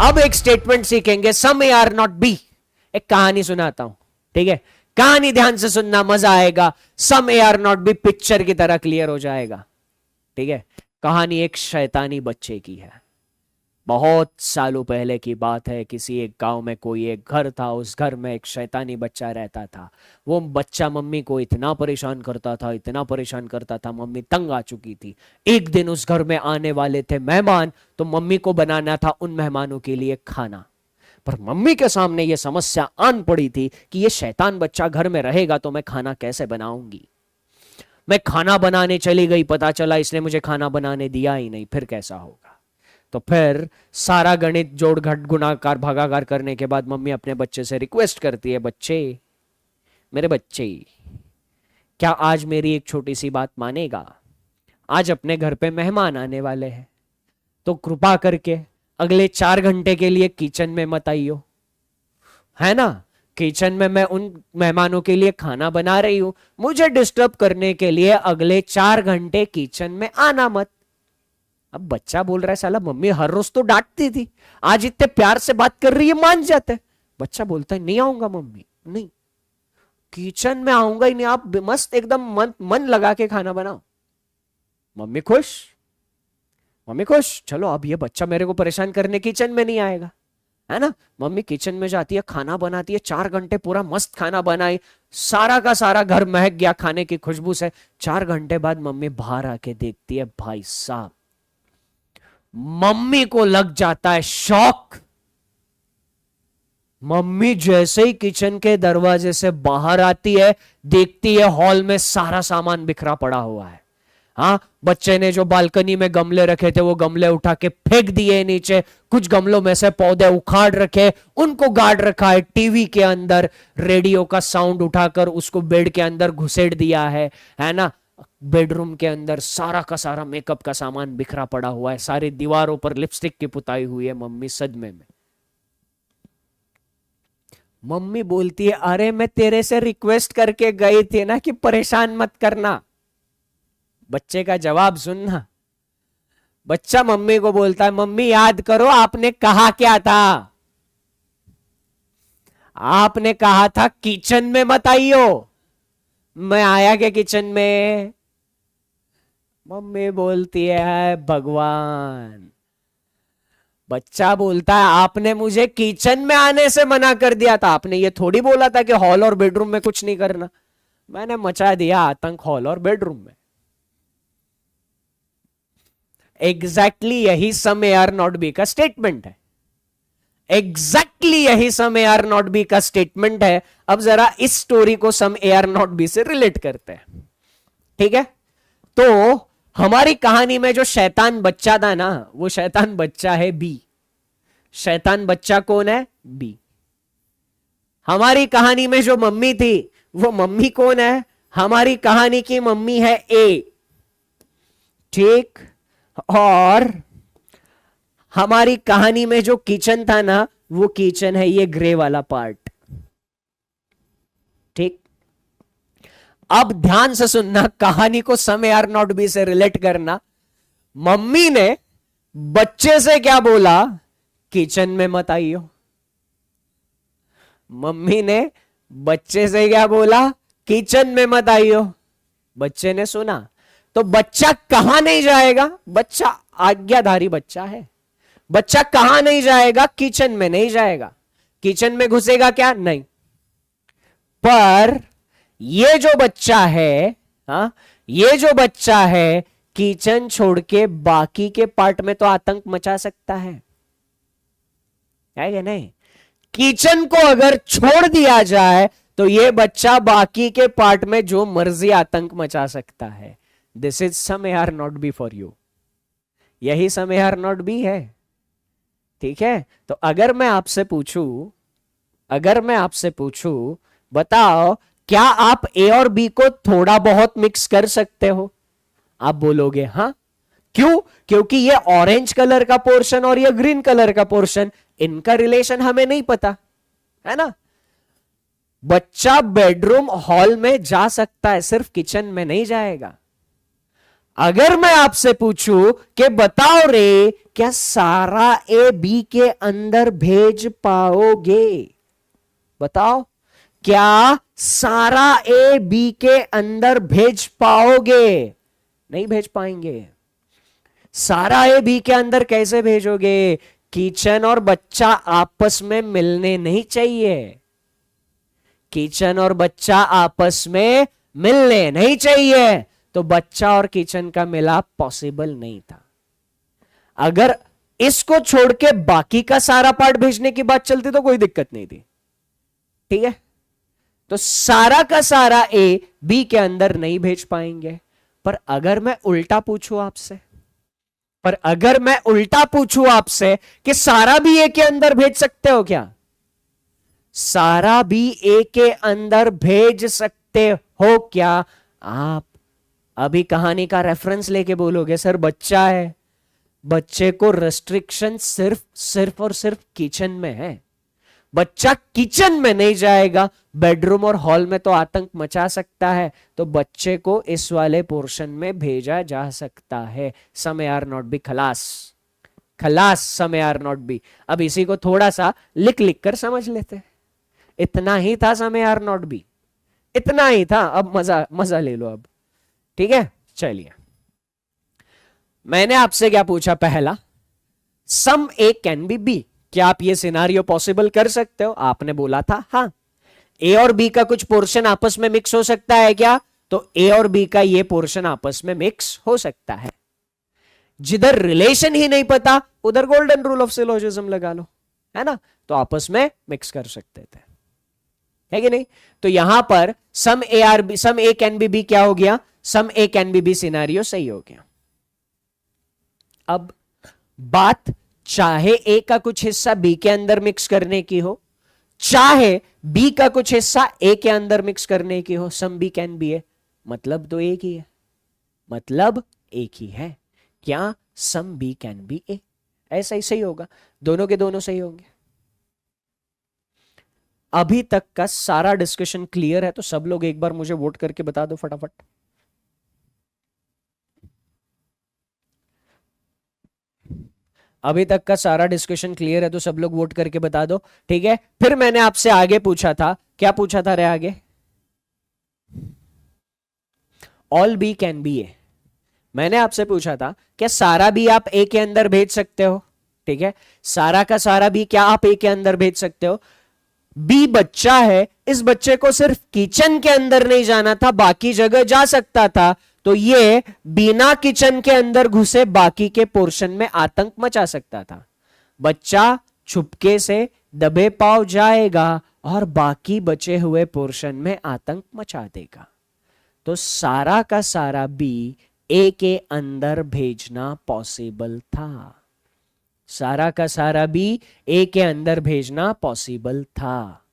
अब एक स्टेटमेंट सीखेंगे, सम ए आर नॉट बी। एक कहानी सुनाता हूं, ठीक है? कहानी ध्यान से सुनना, मजा आएगा। Some A R not B picture की तरह क्लियर हो जाएगा, ठीक है? कहानी एक शैतानी बच्चे की है। बहुत सालों पहले की बात है। किसी एक गांव में कोई एक घर था। उस घर में एक शैतानी बच्चा रहता था। वो बच्चा मम्मी को इतना परेशान करता था, इतना परेशान करता था, मम्मी तंग आ चुकी थी। एक दिन उस घर में आने वाले थे मेहमान, तो मम्मी को बनाना था उन मेहमानों के लिए खाना। पर मम्मी के सामने यह समस्या आन पड़ी थी कि ये शैतान बच्चा घर में रहेगा तो मैं खाना कैसे बनाऊंगी। मैं खाना बनाने चली गई, पता चला इसने मुझे खाना बनाने दिया ही नहीं, फिर कैसा होगा। तो फिर सारा गणित जोड़ घट गुणाकार भागाकार करने के बाद मम्मी अपने बच्चे से रिक्वेस्ट करती है, बच्चे, मेरे बच्चे, क्या आज मेरी एक छोटी सी बात मानेगा? आज अपने घर पे मेहमान आने वाले हैं, तो कृपा करके अगले 4 घंटे के लिए किचन में मत आइयो, है ना? किचन में मैं उन मेहमानों के लिए खाना बना रही हूं, मुझे डिस्टर्ब करने के लिए अगले 4 घंटे किचन में आना मत। अब बच्चा बोल रहा है, साला मम्मी हर रोज तो डांटती थी, आज इतने प्यार से बात कर रही है, मान जाते। बच्चा बोलता है, नहीं आऊंगा मम्मी, नहीं, किचन में आऊंगा ही नहीं, आप मस्त एकदम मन लगा के खाना बनाओ। मम्मी खुश, मम्मी खुश, चलो अब ये बच्चा मेरे को परेशान करने किचन में नहीं आएगा, है ना? मम्मी किचन में जाती है, खाना बनाती है, 4 घंटे पूरा मस्त खाना बनाई, सारा का सारा घर महक गया खाने की खुशबू से। 4 घंटे बाद मम्मी बाहर आके देखती है, भाई साहब, मम्मी को लग जाता है शॉक। मम्मी जैसे ही किचन के दरवाजे से बाहर आती है, देखती है हॉल में सारा सामान बिखरा पड़ा हुआ है। हाँ, बच्चे ने जो बालकनी में गमले रखे थे वो गमले उठा के फेंक दिए नीचे, कुछ गमलों में से पौधे उखाड़ रखे, उनको गाड़ रखा है टीवी के अंदर, रेडियो का साउंड उठाकर उसको बेड के अंदर घुसेड़ दिया है ना? बेडरूम के अंदर सारा का सारा मेकअप का सामान बिखरा पड़ा हुआ है, सारी दीवारों पर लिपस्टिक की पुताई हुई है। मम्मी सदमे में। मम्मी बोलती है, अरे मैं तेरे से रिक्वेस्ट करके गई थी ना कि परेशान मत करना। बच्चे का जवाब सुनना। बच्चा मम्मी को बोलता है, मम्मी याद करो आपने कहा क्या था? आपने कहा था किचन में मत आइयो। मैं आया क्या किचन में? मम्मी बोलती है, भगवान। बच्चा बोलता है, आपने मुझे किचन में आने से मना कर दिया था, आपने ये थोड़ी बोला था कि हॉल और बेडरूम में कुछ नहीं करना। मैंने मचा दिया आतंक हॉल और बेडरूम में। एग्जैक्टली यही some A R not B का स्टेटमेंट है। एग्जैक्टली यही some A R not B का स्टेटमेंट है। अब जरा इस स्टोरी को सम ए आर नॉट बी से रिलेट करते हैं, ठीक है? तो हमारी कहानी में जो शैतान बच्चा था ना, वो शैतान बच्चा है बी। शैतान बच्चा कौन है? बी। हमारी कहानी में जो मम्मी थी, वो मम्मी कौन है? हमारी कहानी की मम्मी है ए, ठीक? और हमारी कहानी में जो किचन था ना, वो किचन है ये ग्रे वाला पार्ट, ठीक? अब ध्यान से सुनना, कहानी को सम ए आर नॉट बी से रिलेट करना। मम्मी ने बच्चे से क्या बोला? किचन में मत आइयो। मम्मी ने बच्चे से क्या बोला? किचन में मत आइयो। बच्चे ने सुना, तो बच्चा कहां नहीं जाएगा? बच्चा आज्ञाधारी बच्चा है। बच्चा कहां नहीं जाएगा? किचन में नहीं जाएगा। किचन में घुसेगा क्या? नहीं। पर ये जो बच्चा है, हाँ, ये जो बच्चा है, किचन छोड़ के बाकी के पार्ट में तो आतंक मचा सकता है क्या नहीं? किचन को अगर छोड़ दिया जाए तो ये बच्चा बाकी के पार्ट में जो मर्जी आतंक मचा सकता है। This is some A R not B for you. यही some A R not B है, ठीक है? तो अगर मैं आपसे पूछूं, बताओ, क्या आप ए और बी को थोड़ा बहुत मिक्स कर सकते हो? आप बोलोगे हाँ। क्यों? क्योंकि ये ऑरेंज कलर का पोर्शन और ये ग्रीन कलर का पोर्शन, इनका रिलेशन हमें नहीं पता, है ना? बच्चा बेडरूम हॉल में जा सकता है, सिर्फ किचन में नहीं जाएगा। अगर मैं आपसे पूछूं कि बताओ रे, क्या सारा ए बी के अंदर भेज पाओगे? बताओ, क्या सारा ए बी के अंदर भेज पाओगे? नहीं भेज पाएंगे। सारा ए बी के अंदर कैसे भेजोगे? किचन और बच्चा आपस में मिलने नहीं चाहिए। किचन और बच्चा आपस में मिलने नहीं चाहिए, तो बच्चा और किचन का मिलाप पॉसिबल नहीं था। अगर इसको छोड़ के बाकी का सारा पार्ट भेजने की बात चलती तो कोई दिक्कत नहीं थी, ठीक है। तो सारा का सारा ए बी के अंदर नहीं भेज पाएंगे। पर अगर मैं उल्टा पूछूं आपसे कि सारा भी ए के अंदर भेज सकते हो क्या? सारा भी ए के अंदर भेज सकते हो क्या? आप अभी कहानी का रेफरेंस लेके बोलोगे सर बच्चा है, बच्चे को रेस्ट्रिक्शन सिर्फ और सिर्फ किचन में है। बच्चा किचन में नहीं जाएगा, बेडरूम और हॉल में तो आतंक मचा सकता है, तो बच्चे को इस वाले पोर्शन में भेजा जा सकता है। सम ए आर नॉट बी, खलास सम ए आर नॉट बी। अब इसी को थोड़ा सा लिख कर समझ लेते हैं। इतना ही था सम ए आर नॉट बी, इतना ही था। अब मजा ले लो अब, ठीक है। चलिए, मैंने आपसे क्या पूछा? पहला, सम ए कैन बी बी, क्या आप ये सिनारियो पॉसिबल कर सकते हो? आपने बोला था हाँ। ए और बी का कुछ पोर्शन आपस में मिक्स हो सकता है क्या? तो ए और बी का ये पोर्शन आपस में मिक्स हो सकता है। जिधर रिलेशन ही नहीं पता उधर गोल्डन रूल ऑफ सिलोजिज्म लगा लो, है ना। तो आपस में मिक्स कर सकते थे, है कि नहीं। तो यहां पर सम ए कैन बी बी क्या हो गया? सम ए कैन बी बी सिनारियो सही हो गया। अब बात चाहे ए का कुछ हिस्सा बी के अंदर मिक्स करने की हो, चाहे बी का कुछ हिस्सा ए के अंदर मिक्स करने की हो, सम बी कैन बी ए, मतलब तो एक ही है, मतलब एक ही है। क्या सम बी कैन बी ए? ऐसा ही सही होगा, दोनों के दोनों सही होंगे। अभी तक का सारा डिस्कशन क्लियर है? तो सब लोग एक बार मुझे वोट करके बता दो फटाफट। अभी तक का सारा डिस्कशन क्लियर है तो सब लोग वोट करके बता दो, ठीक है। फिर मैंने आपसे आगे पूछा था, क्या पूछा था रे आगे? ऑल बी कैन बी ए। मैंने आपसे पूछा था क्या सारा बी आप ए के अंदर भेज सकते हो? ठीक है, सारा का सारा बी क्या आप ए के अंदर भेज सकते हो? बी बच्चा है, इस बच्चे को सिर्फ किचन के अंदर नहीं जाना था, बाकी जगह जा सकता था। तो ये बिना किचन के अंदर घुसे बाकी के पोर्शन में आतंक मचा सकता था। बच्चा छुपके से दबे पांव जाएगा और बाकी बचे हुए पोर्शन में आतंक मचा देगा। तो सारा का सारा बी ए के अंदर भेजना पॉसिबल था। सारा का सारा बी ए के अंदर भेजना पॉसिबल था,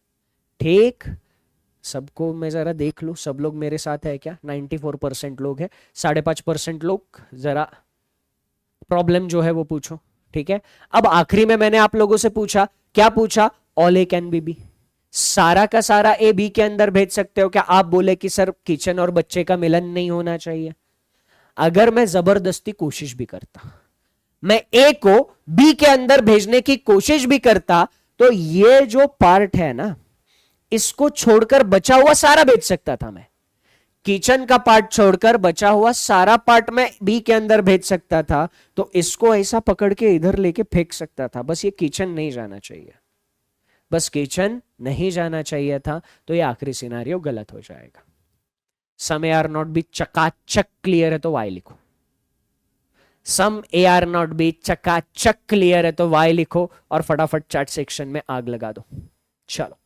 ठीक। सबको मैं जरा देख लूं, सब लोग मेरे साथ है क्या? 94% लोग हैं, 5.5% लोग जरा प्रॉब्लम जो है वो पूछो, ठीक है। अब आखिरी में मैंने आप लोगों से पूछा, क्या पूछा? All A can be B, सारा का सारा ए बी के अंदर भेज सकते हो क्या? आप बोले कि सर किचन और बच्चे का मिलन नहीं होना चाहिए। अगर मैं जबरदस्ती कोशिश भी करता, मैं ए को बी के अंदर भेजने की कोशिश भी करता, तो ये जो पार्ट है ना, इसको छोड़कर बचा हुआ सारा भेज सकता था मैं। किचन का पार्ट छोड़कर बचा हुआ सारा पार्ट में बी के अंदर भेज सकता था। तो इसको ऐसा पकड़ के इधर लेके फेंक सकता था, बस ये किचन नहीं जाना चाहिए, बस किचन नहीं जाना चाहिए था। तो ये आखिरी सिनारियो गलत हो जाएगा। सम ए आर नॉट बी चकाचक क्लियर है तो वाई लिखो। सम ए आर नॉट बी चकाचक क्लियर है तो वाई लिखो और फटाफट चैट सेक्शन में आग लगा दो। चलो।